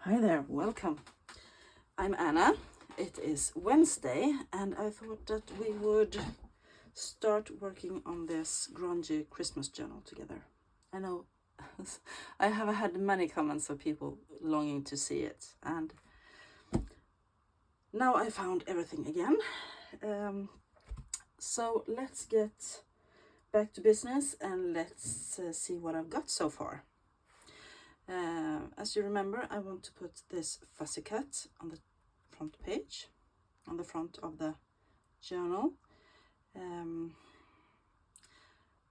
Hi there, welcome. I'm Anna. It is Wednesday, and I thought that we would start working on this grungy Christmas journal together. I know I have had many comments of people longing to see it, and now I found everything again. So let's get back to business and let's see what I've got so far. As you remember, I want to put this fussy cut on the front page, on the front of the journal.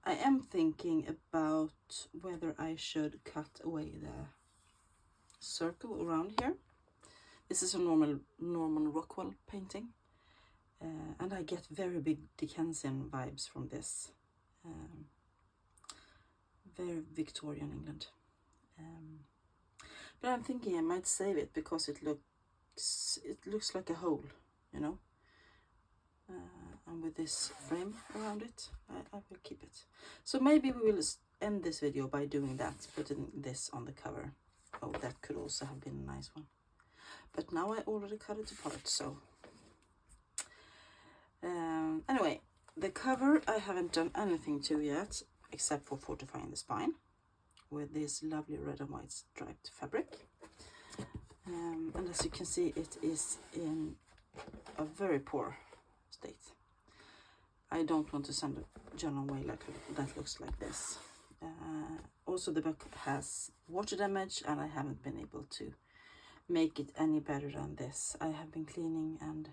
I am thinking about whether I should cut away the circle around here. This is a Norman Rockwell painting, and I get very big Dickensian vibes from this. Very Victorian England. But I'm thinking I might save it because it looks like a hole, you know. And with this frame around it, I will keep it. So maybe we will end this video by doing that, putting this on the cover. Oh, that could also have been a nice one. But now I already cut it apart, so. Anyway, the cover I haven't done anything to yet, except for fortifying the spine with this lovely red and white striped fabric. And as you can see, it is in a very poor state. I don't want to send a journal away that looks like this. Also, the book has water damage, and I haven't been able to make it any better than this. I have been cleaning and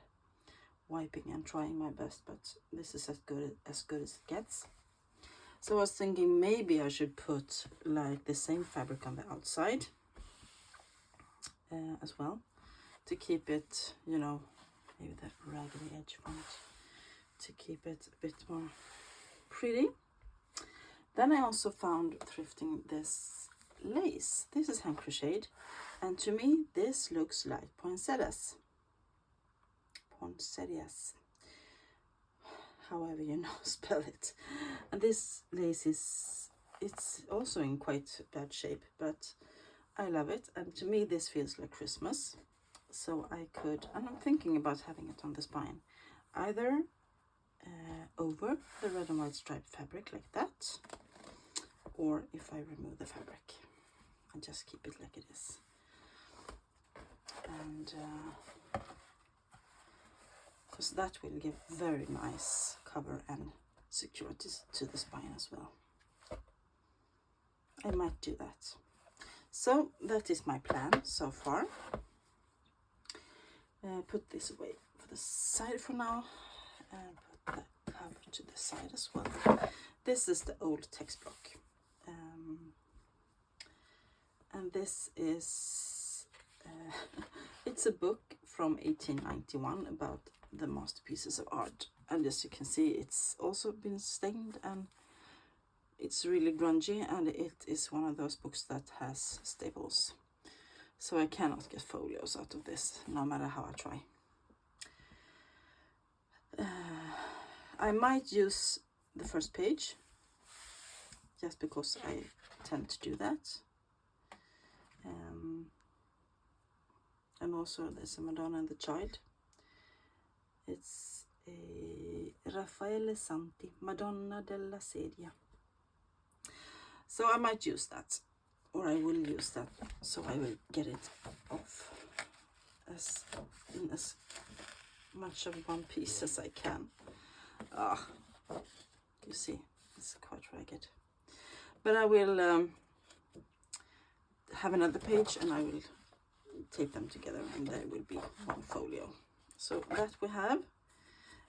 wiping and trying my best, but this is as good as it gets. So I was thinking maybe I should put like the same fabric on the outside as well, to keep it, you know, maybe that raggedy edge from it, to keep it a bit more pretty. Then I also found thrifting this lace. This is hand crocheted, and to me this looks like poinsettias. Poinsettias, however you know spell it. And this lace it's also in quite bad shape, but I love it, and to me this feels like Christmas. So I could, and I'm thinking about having it on the spine, either over the red and white striped fabric like that, or if I remove the fabric and just keep it like it is. And because that will give very nice cover and security to the spine as well. I might do that. So that is my plan so far. Put this away for the side for now, and put the cover to the side as well. This is the old textbook, and this is it's a book from 1891 about the masterpieces of art, and as you can see it's also been stained, and it's really grungy, and it is one of those books that has staples, so I cannot get folios out of this no matter how I try. I might use the first page just because I tend to do that. And also there's a Madonna and the Child. It's a Raffaele Santi, Madonna della Sedia. So I might use that, or I will use that, so I will get it off in as much of one piece as I can. You see, it's quite ragged. But I will have another page, and I will tape them together, and there will be one folio. So that we have.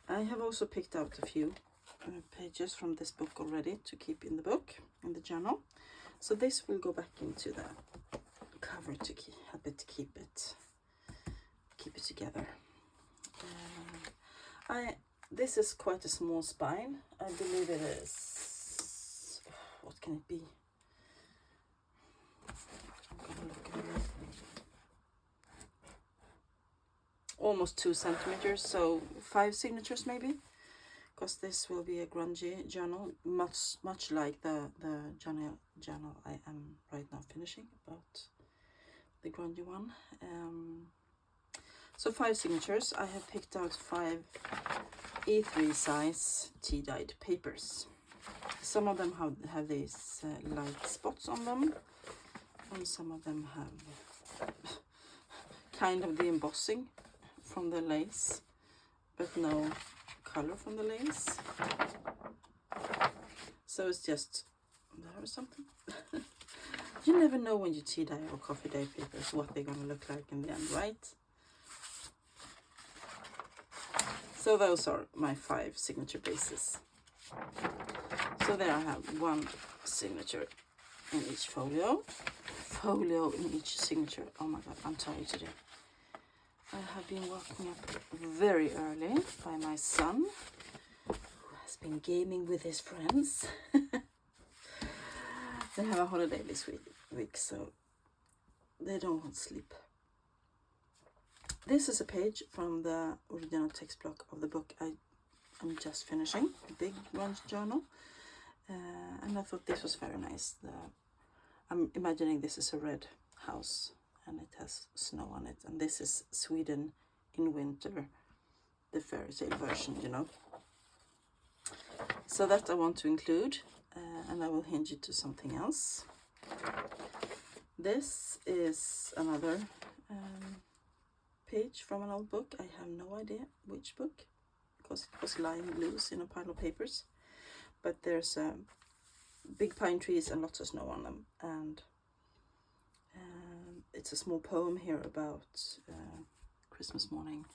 I have also picked out a few pages from this book already to keep in the book, in the journal. So this will go back into the cover to help it keep it together. This is quite a small spine. I believe it is, what can it be? I'm gonna look at it. Almost 2 centimeters, so 5 signatures maybe, because this will be a grungy journal, much like the journal I am right now finishing about the grungy one. So 5 signatures. I have picked out 5 A3 size tea-dyed papers. Some of them have these light spots on them, and some of them have kind of the embossing from the lace, but no color from the lace. So it's just, there or something. You never know when you tea dye or coffee dye papers what they're gonna look like in the end, right? So those are my 5 signature bases. So there I have 1 signature in each folio in each signature. Oh my god, I'm tired today. I have been waking up very early by my son, who has been gaming with his friends. They have a holiday this week, so they don't want sleep. This is a page from the original text block of the book I'm just finishing, a big grunge journal, and I thought this was very nice. I'm imagining this is a red house and it has snow on it, and this is Sweden in winter, the fairy tale version, you know. So that I want to include, and I will hint you to something else. This is another page from an old book. I have no idea which book, because it was lying loose in a pile of papers. But there's big pine trees and lots of snow on them, and it's a small poem here about Christmas morning.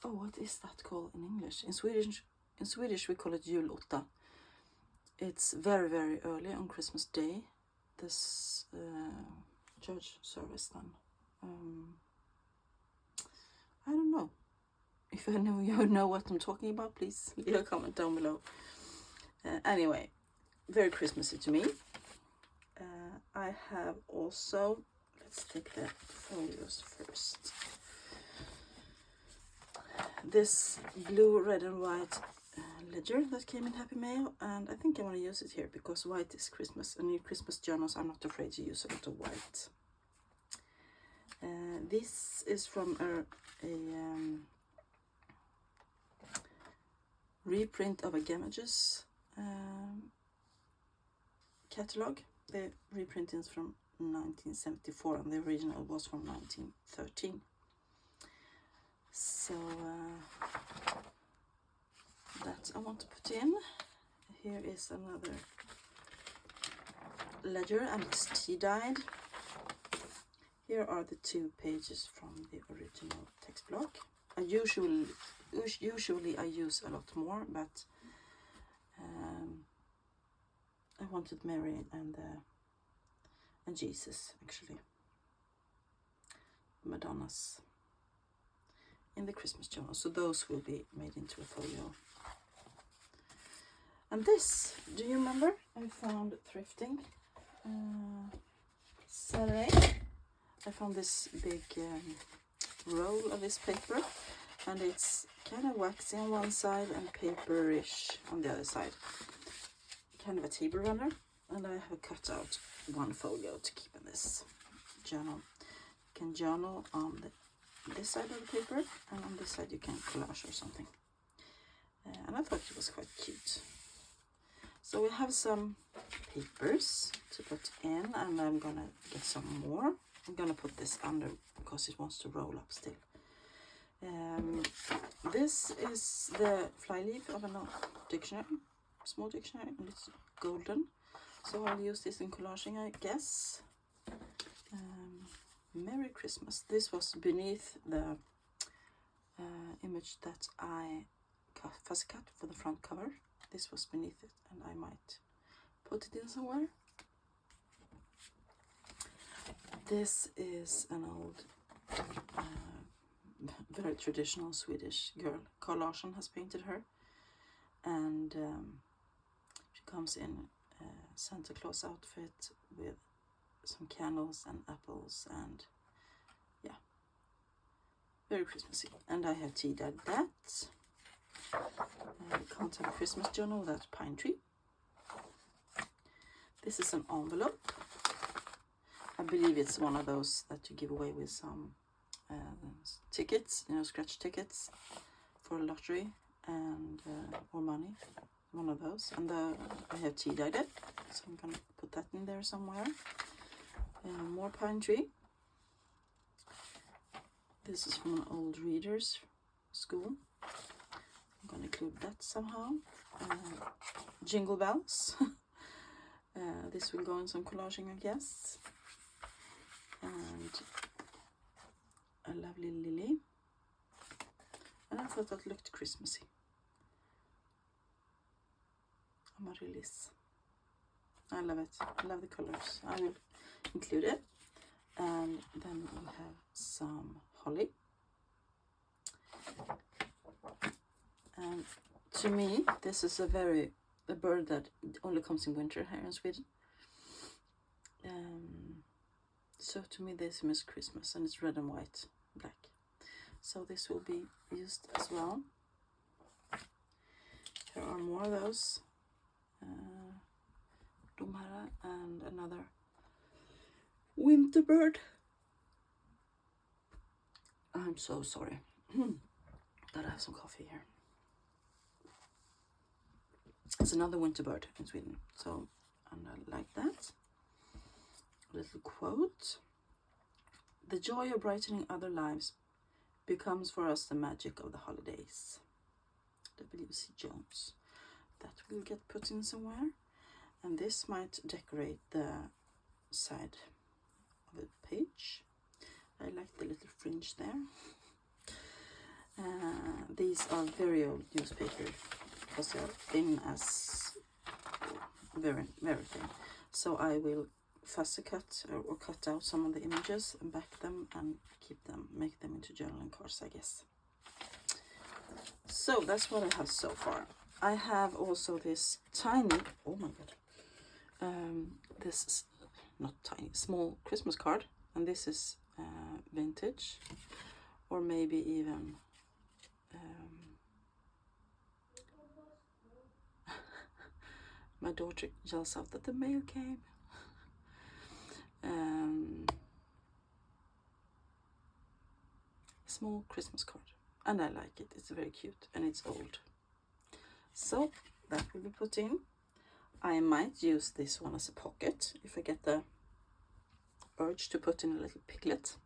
Oh, what is that called in English? In Swedish we call it julotta. It's very, very early on Christmas Day, this church service then. I don't know. If you know what I'm talking about, please leave a comment down below. Anyway, very Christmassy to me. I have also, let's take the folios first. This blue, red and white ledger that came in Happy Mail, and I think I want to use it here because white is Christmas, and in Christmas journals I'm not afraid to use a lot of white. This is from a reprint of a Gamages catalog. The reprint is from 1974 and the original was from 1913. So that I want to put in. Here is another ledger, and it's tea-dyed. Here are the 2 pages from the original text block. Usually I use a lot more, but I wanted Mary and Jesus, actually, Madonna's, in the Christmas journal. So those will be made into a folio. And this, do you remember? I found thrifting Saturday. I found this big roll of this paper, and it's kind of waxy on one side and paperish on the other side. Kind of a table runner, and I have cut out 1 folio to keep in this journal. You can journal on this side of the paper, and on this side you can collage or something. And I thought it was quite cute. So we have some papers to put in, and I'm gonna get some more. I'm gonna put this under because it wants to roll up still. This is the flyleaf of a dictionary, small dictionary, and it's golden. So I'll use this in collaging, I guess. Merry Christmas. This was beneath the image that I fussy cut for the front cover. This was beneath it, and I might put it in somewhere. This is an old, very traditional Swedish girl. Carl Larsson has painted her, and she comes in Santa Claus outfit with some candles and apples, and yeah, very Christmassy. And I have tea-dyed that. Can't have a Christmas journal without pine tree. This is an envelope. I believe it's one of those that you give away with some tickets, you know, scratch tickets for a lottery and or money. One of those. And I have tea dyed it, so I'm gonna put that in there somewhere. More pine tree. This is from an old reader's school. I'm gonna include that somehow. Jingle bells. This will go in some collaging, I guess. And a lovely lily. And I thought that looked Christmassy. Amaryllis. I love it. I love the colors. I will include it. And then we have some holly. And to me, this is a bird that only comes in winter here in Sweden. So to me, this means Christmas, and it's red and white, black. So this will be used as well. There are more of those. Domara and another winter bird. I'm so sorry. Gotta have some coffee here. It's another winter bird in Sweden. So, and I like that. A little quote. The joy of brightening other lives becomes for us the magic of the holidays. W.C. Jones. That will get put in somewhere. And this might decorate the side of a page. I like the little fringe there. These are very old newspapers because they're thin as very, very thin. So I will fussy cut or cut out some of the images and back them and keep them, make them into journaling cards, I guess. So that's what I have so far. I have also this tiny, oh my god, this is not tiny, small Christmas card, and this is vintage, or maybe even my daughter yells out that the mail came. Small Christmas card, and I like it. It's very cute and it's old. So that will be put in. I might use this one as a pocket if I get the urge to put in a little piglet.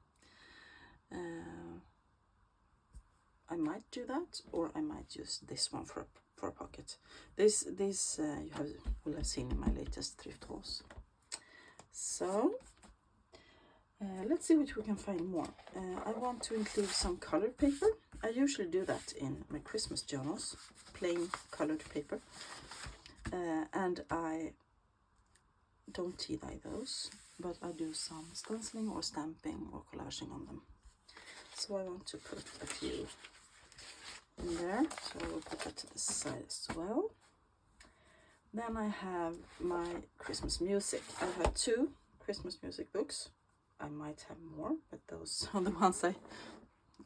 I might do that, or I might use this one for a pocket. This you will have seen in my latest thrift hauls. So let's see what we can find more. I want to include some colored paper. I usually do that in my Christmas journals, plain colored paper, and I don't tea dye those, but I do some stenciling or stamping or collaging on them. So I want to put a few in there, so I will put that to the side as well. Then I have my Christmas music. I have 2 Christmas music books. I might have more, but those are the ones I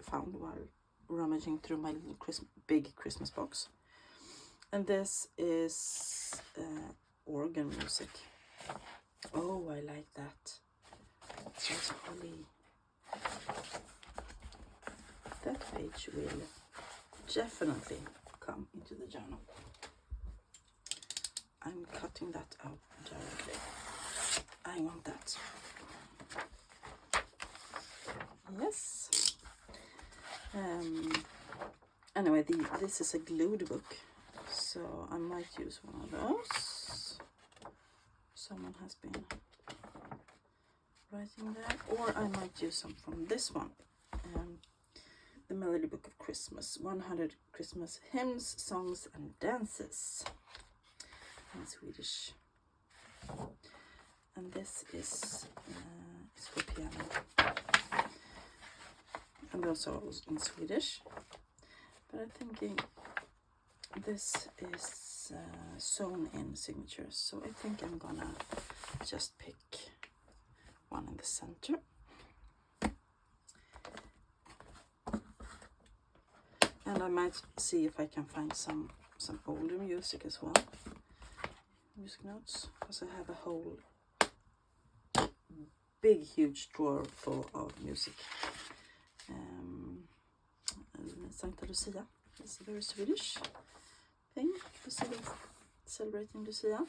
found while rummaging through my little big Christmas box. And this is organ music. Oh, I like that. That's holly. That page will definitely come into the journal. I'm cutting that out directly. I want that. Yes. Anyway, this is a glued book, so I might use one of those. Someone has been writing there, or I might use some from this one. The Melody Book of Christmas, 100 Christmas hymns, songs and dances in Swedish. And this is for piano. And those are all in Swedish. But I'm thinking this is sewn in signatures. So I think I'm gonna just pick one in the center. And I might see if I can find some older music as well. Music notes, because I have a whole big, huge drawer full of music. Santa Lucia is a very Swedish thing, celebrating Lucia.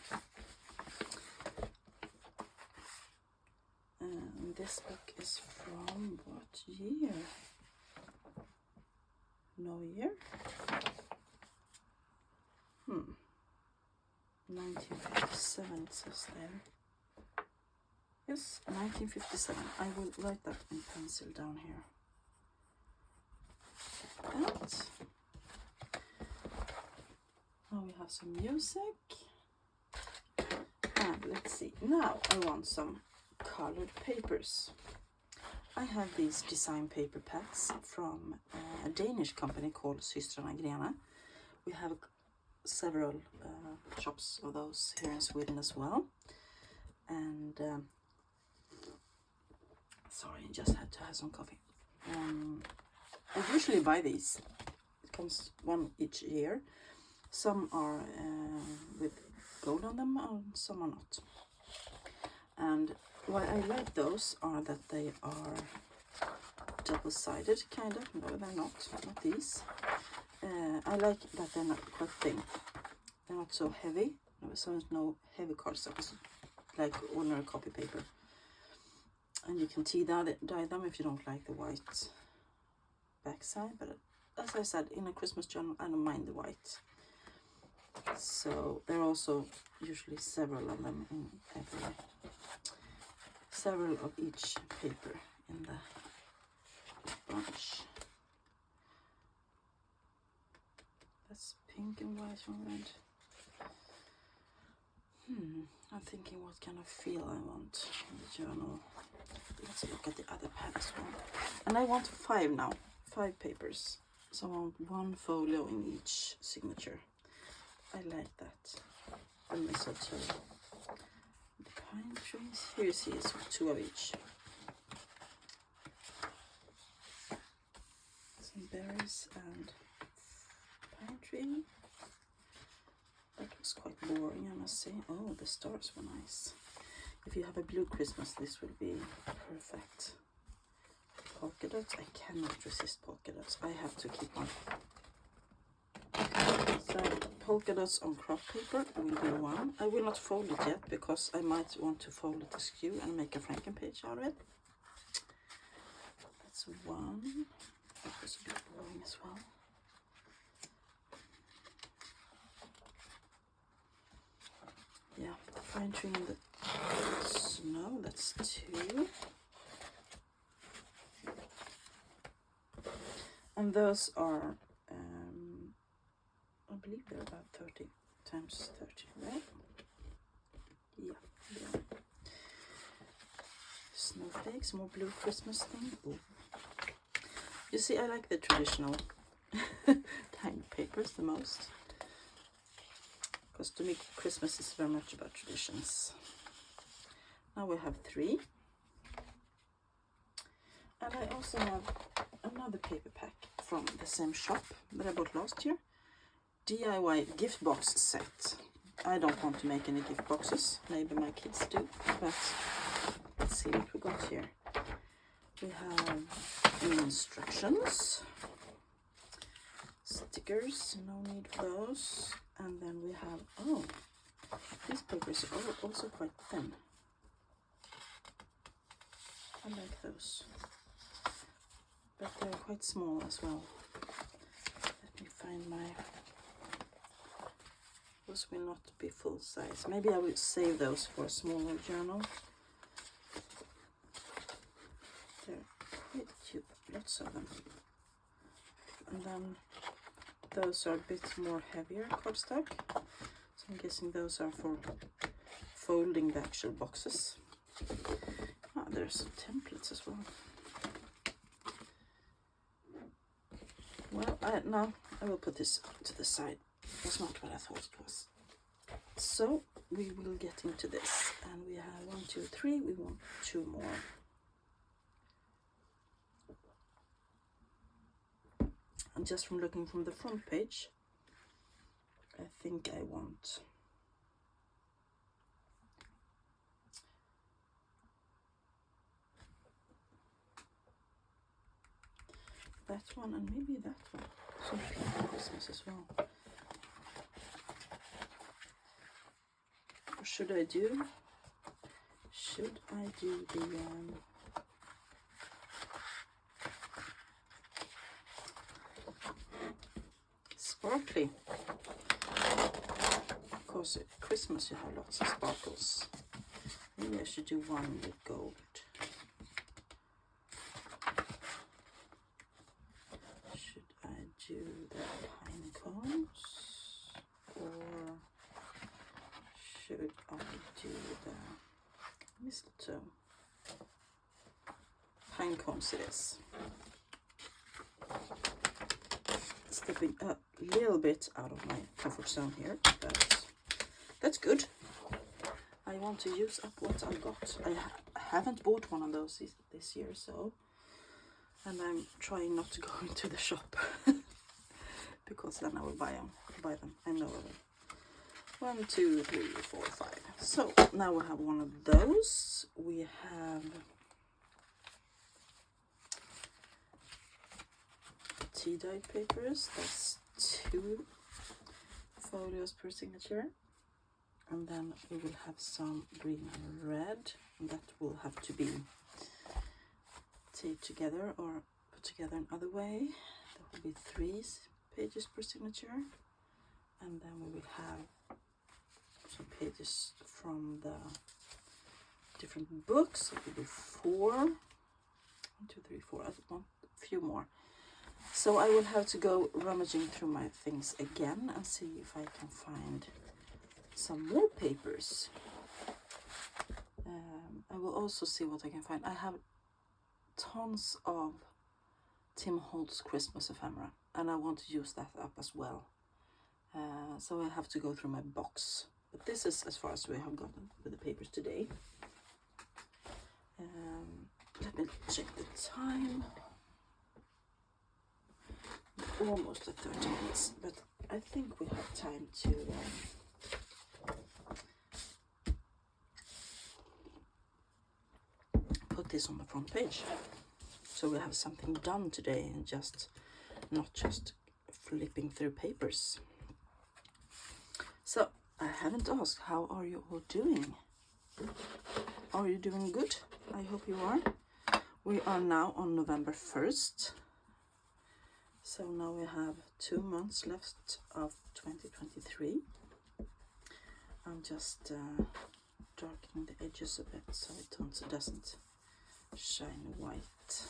And this book is from what year? No year? 1957 it says there. Yes, 1957. I will write that in pencil down here. That. Now we have some music. And let's see. Now I want some colored papers. I have these design paper packs from a Danish company called Systrarna Grene. We have several shops of those here in Sweden as well. And sorry, I just had to have some coffee. I usually buy these. It comes one each year. Some are with gold on them, and some are not. And why I like those are that they are double-sided, kind of. No, they're not these. I like that they're not quite thin. They're not so heavy. So there's no heavy cardstock. It's like ordinary copy paper. And you can dye them if you don't like the white backside. But as I said, in a Christmas journal, I don't mind the white. So there are also usually several of them in several of each paper in the bunch. That's pink and white and red. I'm thinking what kind of feel I want in the journal. Let's look at the other pad as well. And I want 5 now, 5 papers. So I want 1 folio in each signature. I like that. The mistletoe. The pine trees. Here you see it's 2 of each. Some berries and pine tree. That was quite boring, I must say. Oh, the stars were nice. If you have a blue Christmas, this will be perfect. Polka dots. I cannot resist polka dots. I have to keep on. So polka dots on craft paper will be 1. I will not fold it yet because I might want to fold it askew and make a Franken page out of it. That's 1. That was a bit boring as well. Yeah, pine tree in the snow, that's 2. And those are, I believe they're about 30 times 30, right? Yeah. Snowflakes, more blue Christmas thing. Ooh. You see, I like the traditional tiny papers the most. Because to me, Christmas is very much about traditions. Now we have 3. And I also have another paper pack from the same shop that I bought last year. DIY gift box set. I don't want to make any gift boxes. Maybe my kids do. But let's see what we got here. We have instructions. Stickers. No need for those. And then we have, oh, these papers are also quite thin. I like those. But they're quite small as well. Let me find my, those will not be full size. Maybe I will save those for a smaller journal. They're quite cute, lots of them. And then those are a bit more heavier cardstock. So I'm guessing those are for folding the actual boxes. Ah, there's some templates as well. Well, now I will put this to the side. That's not what I thought it was. So we will get into this. And we have 1, 2, 3. We want 2 more. And just from looking from the front page, I think I want that one and maybe that one. So pink Christmas as well. Or should I do the sparkly? Of course, at Christmas you have lots of sparkles. Maybe I should do one with gold. Should I do the pine cones, or should I do the mistletoe? Pine cones it is. Stepping a little bit out of my comfort zone here, but that's good. I want to use up what I got. I haven't bought one of those this year, so, and I'm trying not to go into the shop because then I will buy them. I know of them. 1, 2, 3, 4, 5. So now we have one of those. We have tea dyed papers. That's 2 folios per signature. And then we will have some green and red, and that will have to be taped together or put together another way. That will be 3 pages per signature, and then we will have some pages from the different books. It will be 4. 1, 2, 3, 4. I want a few more. So I will have to go rummaging through my things again and see if I can find some more papers. I will also see what I can find. I have tons of Tim Holtz Christmas ephemera, and I want to use that up as well. So I have to go through my box. But this is as far as we have gotten with the papers today. Let me check the time. Almost at 30 minutes, but I think we have time to put this on the front page, so we have something done today and not just flipping through papers. So I haven't asked, how are you all doing? Are you doing good? I hope you are. We are now on November 1st, so now we have 2 months left of 2023. I'm just darkening the edges a bit so it doesn't shine white.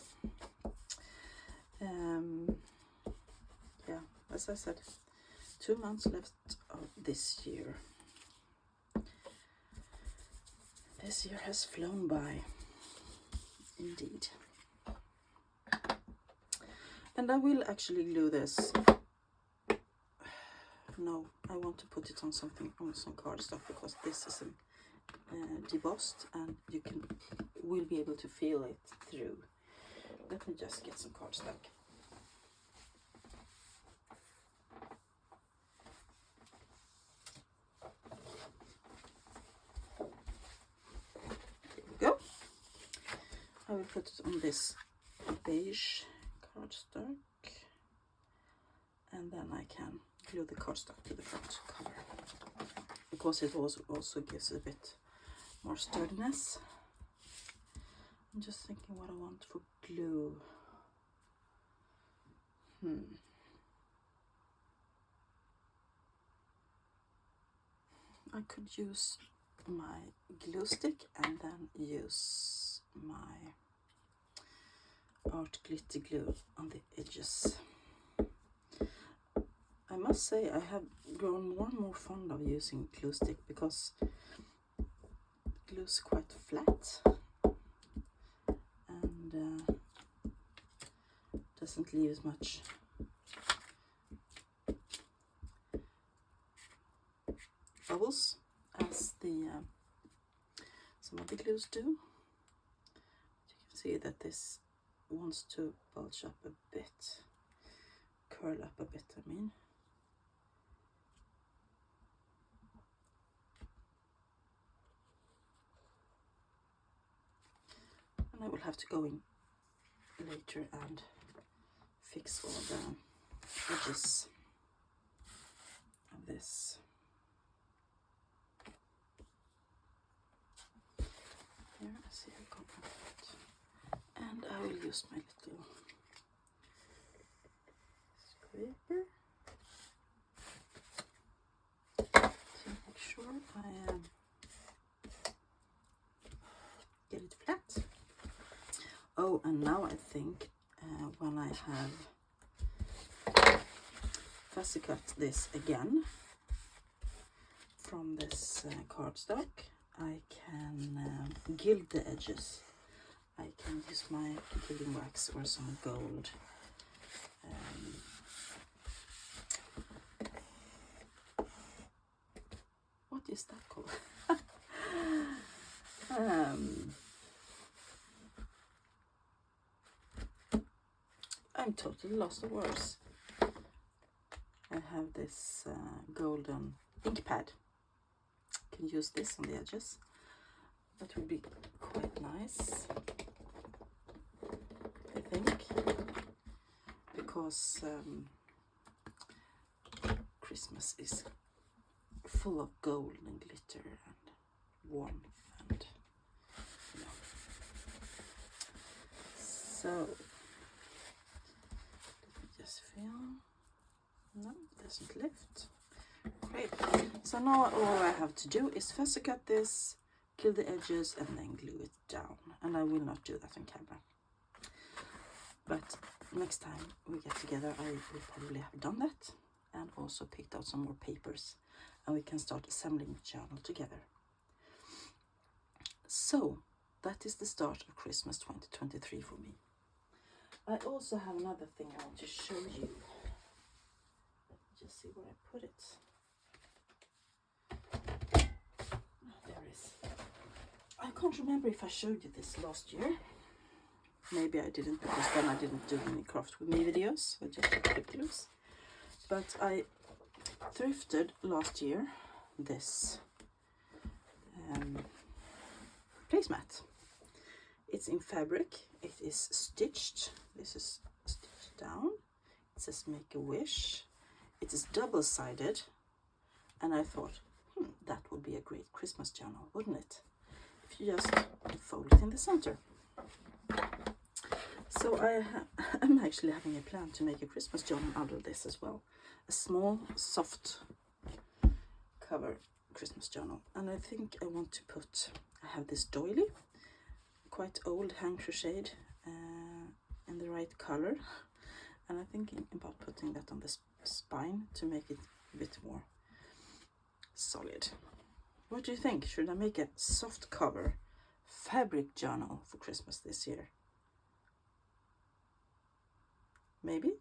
Yeah, as I said, 2 months left of this year. This year has flown by, indeed. And I will actually glue this. No, I want to put it on something, on some cardstock, because this is debossed and you will be able to feel it through. Let me just get some cardstock. There we go. I will put it on this beige cardstock, and then I can glue the cardstock to the front cover, because it also gives a bit more sturdiness. I'm just thinking what I want for glue. I could use my glue stick and then use my art glitter glue on the edges. I must say I have grown more and more fond of using glue stick, because glue is quite flat and doesn't leave as much bubbles as the some of the glues do. You can see that this wants to bulge up a bit, curl up a bit, I mean. And I will have to go in later and fix all the edges of this. Here, I see I got it. And I will use my little scraper to make sure I get it flat. Oh, and now I think when I have fussy cut this again from this cardstock, I can gild the edges. I can use my gilding wax or some gold. What is that called? I'm totally lost of words. I have this golden ink pad. Can use this on the edges. That would be quite nice, I think, because Christmas is full of gold and glitter and warmth and, you know. So let me just feel. No, it doesn't lift. Great. So now all I have to do is fussy cut this, kill the edges, and then glue it down. And I will not do that on camera. But next time we get together, I will probably have done that and also picked out some more papers, and we can start assembling the journal together. So that is the start of Christmas 2023 for me. I also have another thing I want to show you. Let me just see where I put it. There it is. I can't remember if I showed you this last year. Maybe I didn't, because then I didn't do any craft with me videos. I just kept videos. But I thrifted last year this placemat. It's in fabric. It is stitched. This is stitched down. It says make a wish. It is double-sided, and I thought, that would be a great Christmas journal, wouldn't it? If you just fold it in the center. So I'm actually having a plan to make a Christmas journal out of this as well. A small, soft cover Christmas journal. And I think I want to put, I have this doily, quite old, hand crocheted, in the right color. And I'm thinking about putting that on the spine to make it a bit more solid. What do you think? Should I make a soft cover fabric journal for Christmas this year? Maybe?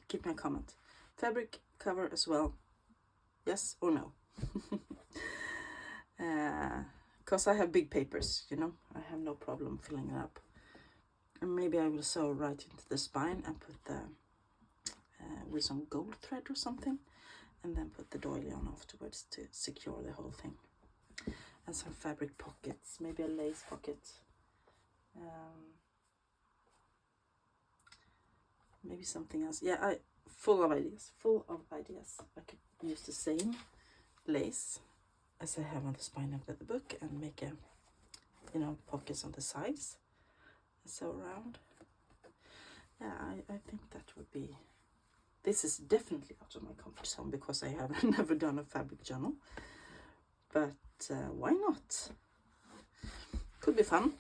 Give me a comment. Fabric cover as well. Yes or no? Because I have big papers, you know. I have no problem filling it up. And maybe I will sew right into the spine and put the with some gold thread or something, and then put the doily on afterwards to secure the whole thing. And some fabric pockets, maybe a lace pocket. Maybe something else. Yeah, full of ideas. I could use the same lace as I have on the spine of the book and make a, you know, pockets on the sides and sew around. Yeah, I think that would be. This is definitely out of my comfort zone because I have never done a fabric journal. But why not? Could be fun.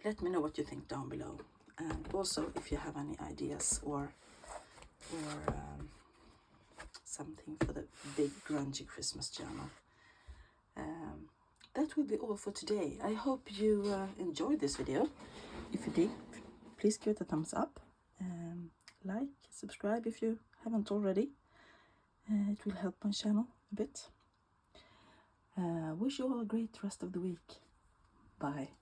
Let me know what you think down below. And also if you have any ideas or something for the big grungy Christmas journal. That will be all for today. I hope you enjoyed this video. If you did, please give it a thumbs up. Like, subscribe if you haven't already. It will help my channel a bit. Wish you all a great rest of the week. Bye.